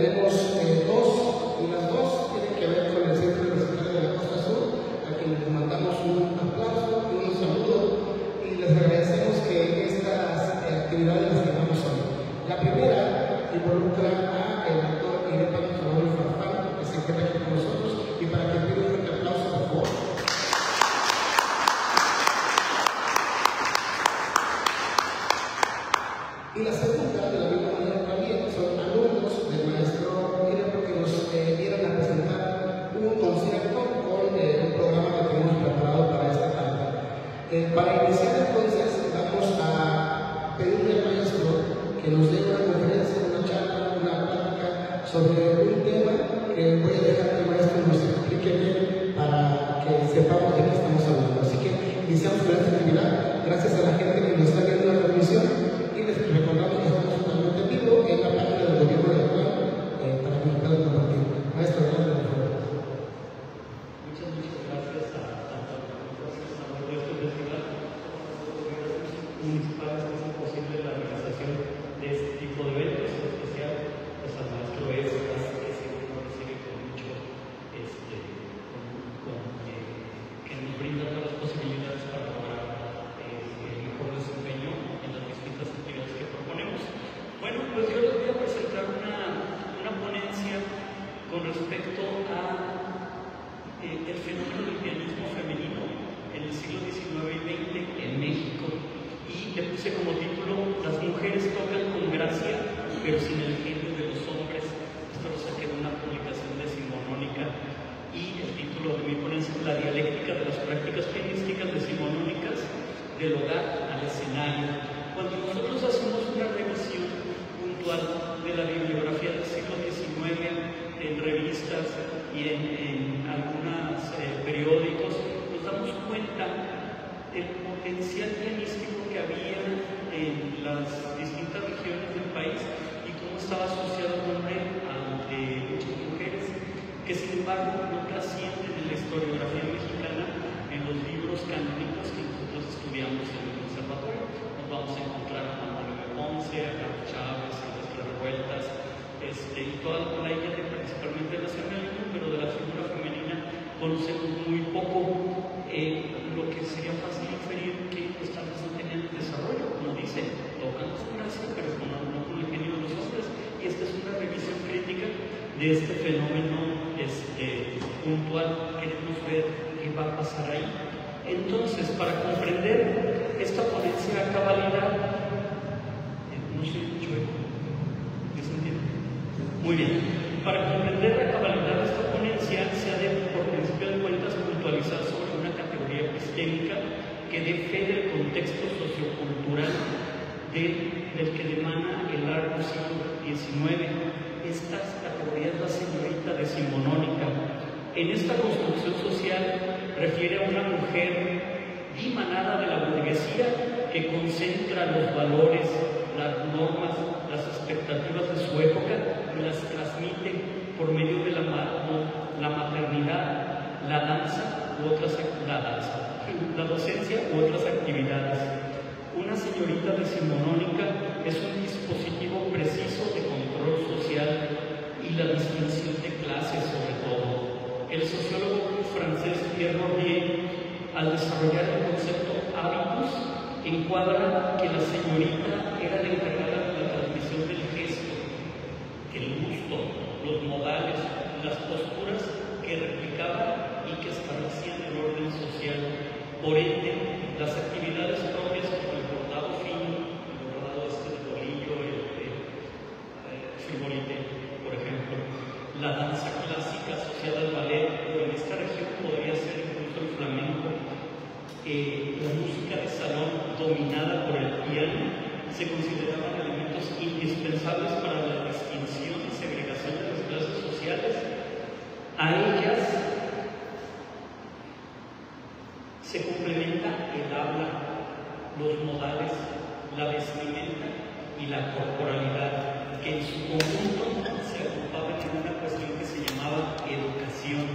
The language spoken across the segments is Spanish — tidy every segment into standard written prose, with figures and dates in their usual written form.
tenemos dos, y las dos tienen que ver con el Centro Universitario de la Costa Sur, a quienes les mandamos un aplauso y un saludo, y les agradecemos que estas actividades las tengamos hoy. La primera involucra a el doctor Irene Farfán, que se encuentra aquí con nosotros, y para que pido un fuerte aplauso, por favor. Y la segunda, de la misma manera también, son alumnos del maestro Irene que nos vienen a presentar un concierto con un programa que tenemos preparado para esta tarde. Para iniciar entonces, vamos a pedirle al maestro que nos dé una conferencia, una charla, una plática sobre un tema que voy a dejar que el maestro nos explique bien para que sepamos de qué estamos hablando. Así que iniciamos con esta actividad. Gracias a la gente que nos está viendo la transmisión. Les recordamos que estamos totalmente en vivo en la página del gobierno de Puebla para que nos puedan compartir. Maestro, adelante, por favor. Muchas gracias a tanto a los de este festival municipales que hacen posible la realización de este tipo de eventos, en especial pues al maestro Escas, que siempre nos recibe con mucho, que nos brinda todas las posibilidades para lograr el mejor desempeño en las distintas actividades que proponemos. Bueno, pues yo les voy a presentar una ponencia con respecto a el fenómeno del pianismo femenino en el siglo XIX y XX en México, y le puse como título "Las mujeres tocan con gracia, pero sin el genio de los hombres". Esto lo saqué de una publicación decimonónica, y el título de mi ponencia es "La dialéctica de las prácticas pianísticas decimonónicas del hogar al escenario". Cuando nosotros hacemos una revisión puntual de la bibliografía del siglo XIX en revistas y en algunos periódicos, nos damos cuenta del potencial pianístico que había en las distintas regiones del país y cómo estaba asociado también al de muchas mujeres, que sin embargo no trascienden en la historiografía mexicana en los libros canónicos que nosotros estudiamos en el conservatorio. Nos vamos a encontrar a Manuel Ponce, a Carlos Chávez, a las revueltas, y toda la idea de principalmente el nacionalismo, pero de la figura femenina conocemos muy poco. Lo que sería fácil inferir que pues tal vez no tenían desarrollo, como dicen, tocan con gracia, pero no con el genio de los hombres. Y esta es una revisión crítica de este fenómeno puntual. Queremos ver qué va a pasar ahí. Entonces, para comprender esta ponencia a cabalidad, no sé mucho eco, ¿me se entiende? Muy bien. Para comprender a cabalidad esta ponencia, se ha de, por principio de cuentas, puntualizar sobre una categoría epistémica que dé fe del contexto sociocultural del que demana el largo siglo XIX. Esta categoría es la señorita decimonónica. En esta construcción social refiere a una mujer dimanada de la burguesía que concentra los valores, las normas, las expectativas de su época y las transmite por medio de la maternidad, la danza u otras la docencia u otras actividades. Una señorita decimonónica es un dispositivo preciso de control social y la distinción de clases sobre todo. El sociólogo francés Pierre Bourdieu, al desarrollar el concepto hábitus, encuadra que la señorita era la encargada de la transmisión del gesto, el gusto, los modales, las posturas que replicaban y que establecían el orden social. Por ende, las actividades propias como el bordado fino, el bordado de bolillo, el frivolite, por ejemplo, la danza clásica asociada al ballet, o en esta región podría ser incluso el flamenco, la música de salón dominada por el piano, se consideraban elementos indispensables para la distinción y segregación de las clases sociales. A ellas se complementa el habla, los modales, la vestimenta y la corporalidad, que en su conjunto se agrupaban en una cuestión que se llamaba educación.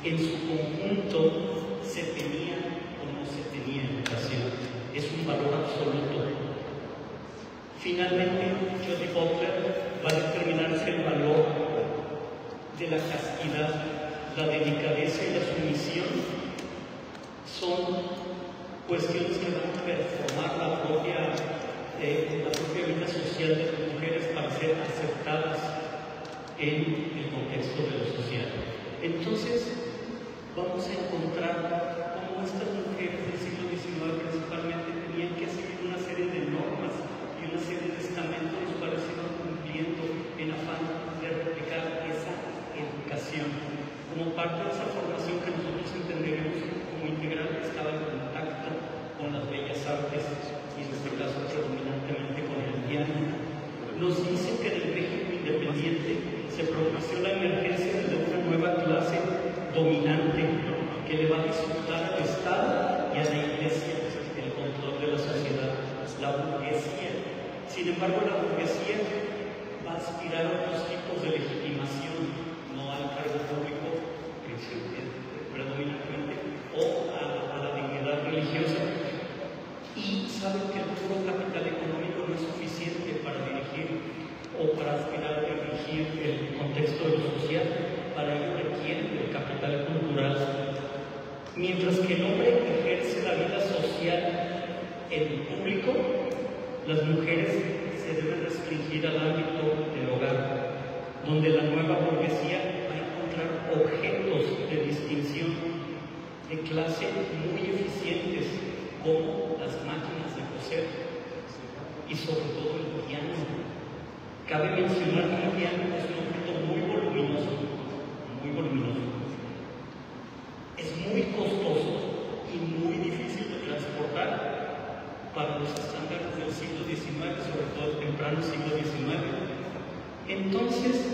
En su conjunto se tenía o no se tenía educación. Es un valor absoluto. Finalmente, Jody Butler va a determinarse el valor de la castidad, la delicadeza y la sumisión son cuestiones que van a performar la propia vida social de las mujeres para ser aceptadas en el contexto de lo social. Entonces, vamos a encontrar cómo estas mujeres del siglo XIX principalmente tenían que seguir una serie de normas y una serie de estamentos los cuales iban cumpliendo en afán de replicar esa educación. Como parte de esa formación que nosotros entenderemos como integral, estaba en contacto con las bellas artes y en este caso predominantemente con el piano. Nos dicen que en el México independiente se pronunció la emergencia de una nueva clase dominante que le va a disputar al Estado y a la Iglesia el control de la sociedad, la burguesía. Sin embargo, la burguesía va a aspirar a otros tipos de legitimación, no al cargo público predominantemente o a la dignidad religiosa, y saben que el puro capital económico no es suficiente para dirigir o para aspirar a dirigir el contexto de lo social. Para ello requieren el capital cultural. Mientras que el hombre ejerce la vida social en el público, las mujeres se deben restringir al ámbito del hogar, donde la nueva burguesía va a encontrar objetos de distinción de clase muy eficientes, como las máquinas de coser y sobre todo el piano. Cabe mencionar que el piano es un objeto muy voluminoso, es muy costoso y muy difícil de transportar para los estándares del siglo XIX, sobre todo el temprano siglo XIX. Entonces,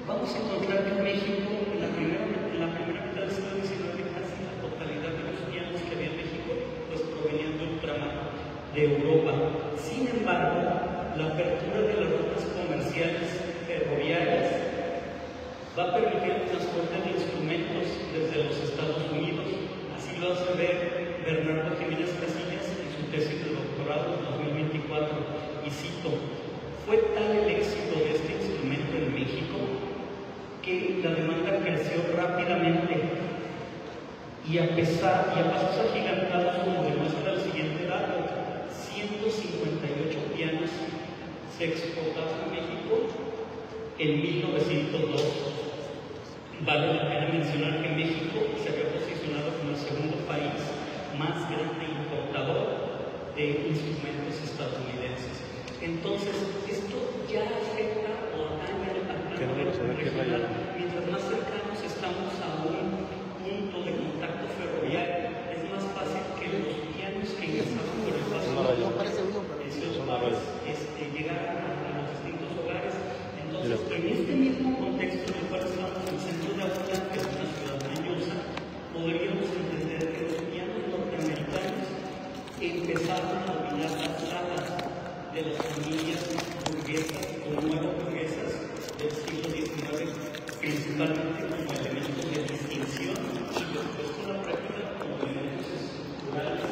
vamos a encontrar que en México, en la primera mitad del siglo XIX, casi la totalidad de los pianos que había en México pues provenían de ultramar de Europa. Sin embargo, la apertura de las rutas comerciales ferroviarias va a permitir el transporte de instrumentos desde los Estados Unidos. Así lo hace ver Bernardo Jiménez Casillas en su tesis de doctorado en 2024, y cito: fue tal el éxito de este instrumento en México que la demanda creció rápidamente, y a pasos agigantados, como demuestra el siguiente dato, 158 pianos se exportaron a México en 1902. Vale la pena mencionar que México se había posicionado como el segundo país más grande importador de instrumentos estadounidenses. Entonces, esto ya afecta o daña al plano regional. Mientras más cercanos estamos a un punto de contacto ferroviario, es más fácil que los pianos que ingresaban por el paso llegaran a los distintos hogares. Entonces, en este mismo contexto en el cual estamos en el centro de Atlanta, que es una ciudad maravillosa, podríamos entender que los pianos norteamericanos empezaron a dominar las salas de las familias burguesas o nuevas burguesas del siglo XIX, principalmente como elementos de distinción y después con la práctica como elementos estructurales